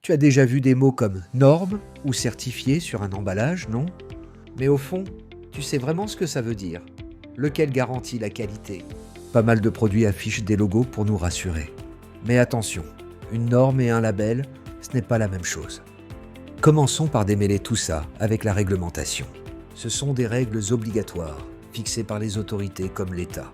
Tu as déjà vu des mots comme norme ou certifié sur un emballage, non? Mais au fond, tu sais vraiment ce que ça veut dire. Lequel garantit la qualité? Pas mal de produits affichent des logos pour nous rassurer. Mais attention, une norme et un label, ce n'est pas la même chose. Commençons par démêler tout ça avec la réglementation. Ce sont des règles obligatoires, fixées par les autorités comme l'État.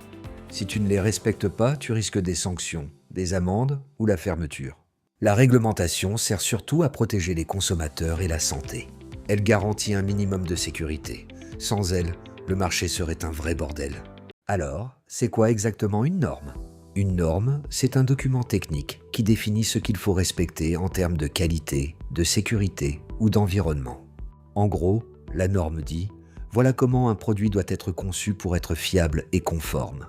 Si tu ne les respectes pas, tu risques des sanctions, des amendes ou la fermeture. La réglementation sert surtout à protéger les consommateurs et la santé. Elle garantit un minimum de sécurité. Sans elle, le marché serait un vrai bordel. Alors, c'est quoi exactement une norme? Une norme, c'est un document technique qui définit ce qu'il faut respecter en termes de qualité, de sécurité ou d'environnement. En gros, la norme dit « Voilà comment un produit doit être conçu pour être fiable et conforme ».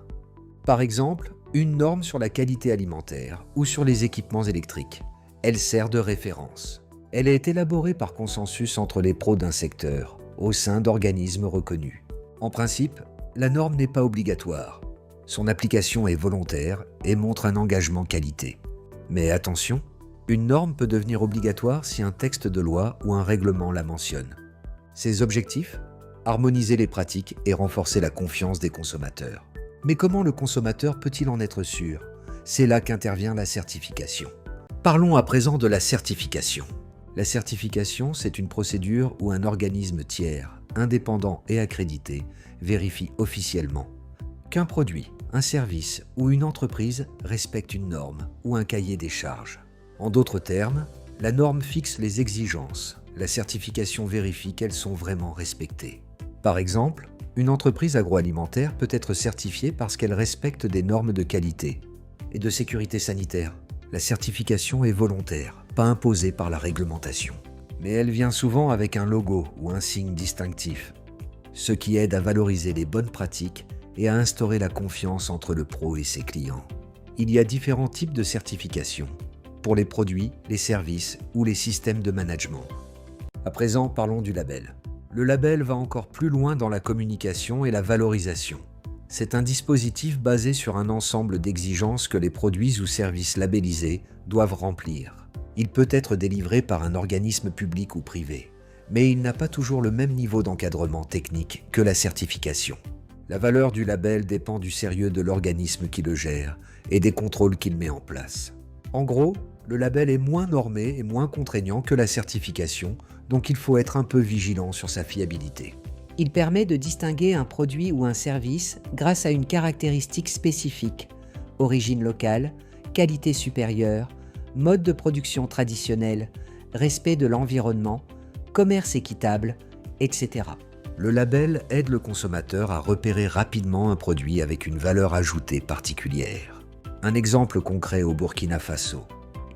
Par exemple, une norme sur la qualité alimentaire ou sur les équipements électriques. Elle sert de référence. Elle est élaborée par consensus entre les pros d'un secteur, au sein d'organismes reconnus. En principe, la norme n'est pas obligatoire. Son application est volontaire et montre un engagement qualité. Mais attention, une norme peut devenir obligatoire si un texte de loi ou un règlement la mentionne. Ses objectifs? Harmoniser les pratiques et renforcer la confiance des consommateurs. Mais comment le consommateur peut-il en être sûr? C'est là qu'intervient la certification. Parlons à présent de la certification. La certification, c'est une procédure où un organisme tiers, indépendant et accrédité, vérifie officiellement qu'un produit, un service ou une entreprise respecte une norme ou un cahier des charges. En d'autres termes, la norme fixe les exigences. La certification vérifie qu'elles sont vraiment respectées. Par exemple, une entreprise agroalimentaire peut être certifiée parce qu'elle respecte des normes de qualité et de sécurité sanitaire. La certification est volontaire, pas imposée par la réglementation. Mais elle vient souvent avec un logo ou un signe distinctif, ce qui aide à valoriser les bonnes pratiques et à instaurer la confiance entre le pro et ses clients. Il y a différents types de certification, pour les produits, les services ou les systèmes de management. À présent, parlons du label. Le label va encore plus loin dans la communication et la valorisation. C'est un dispositif basé sur un ensemble d'exigences que les produits ou services labellisés doivent remplir. Il peut être délivré par un organisme public ou privé, mais il n'a pas toujours le même niveau d'encadrement technique que la certification. La valeur du label dépend du sérieux de l'organisme qui le gère et des contrôles qu'il met en place. En gros, le label est moins normé et moins contraignant que la certification, donc il faut être un peu vigilant sur sa fiabilité. Il permet de distinguer un produit ou un service grâce à une caractéristique spécifique, origine locale, qualité supérieure, mode de production traditionnel, respect de l'environnement, commerce équitable, etc. Le label aide le consommateur à repérer rapidement un produit avec une valeur ajoutée particulière. Un exemple concret au Burkina Faso.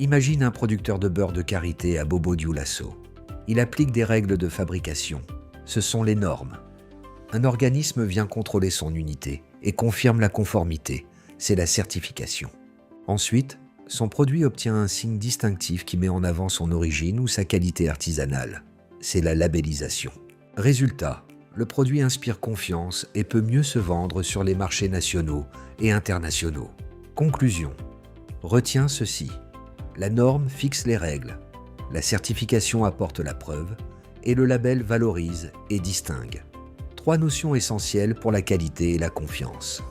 Imagine un producteur de beurre de karité à Bobo-Dioulasso. Il applique des règles de fabrication. Ce sont les normes. Un organisme vient contrôler son unité et confirme la conformité. C'est la certification. Ensuite, son produit obtient un signe distinctif qui met en avant son origine ou sa qualité artisanale. C'est la labellisation. Résultat, le produit inspire confiance et peut mieux se vendre sur les marchés nationaux et internationaux. Conclusion. Retiens ceci. La norme fixe les règles. La certification apporte la preuve et le label valorise et distingue. 3 notions essentielles pour la qualité et la confiance.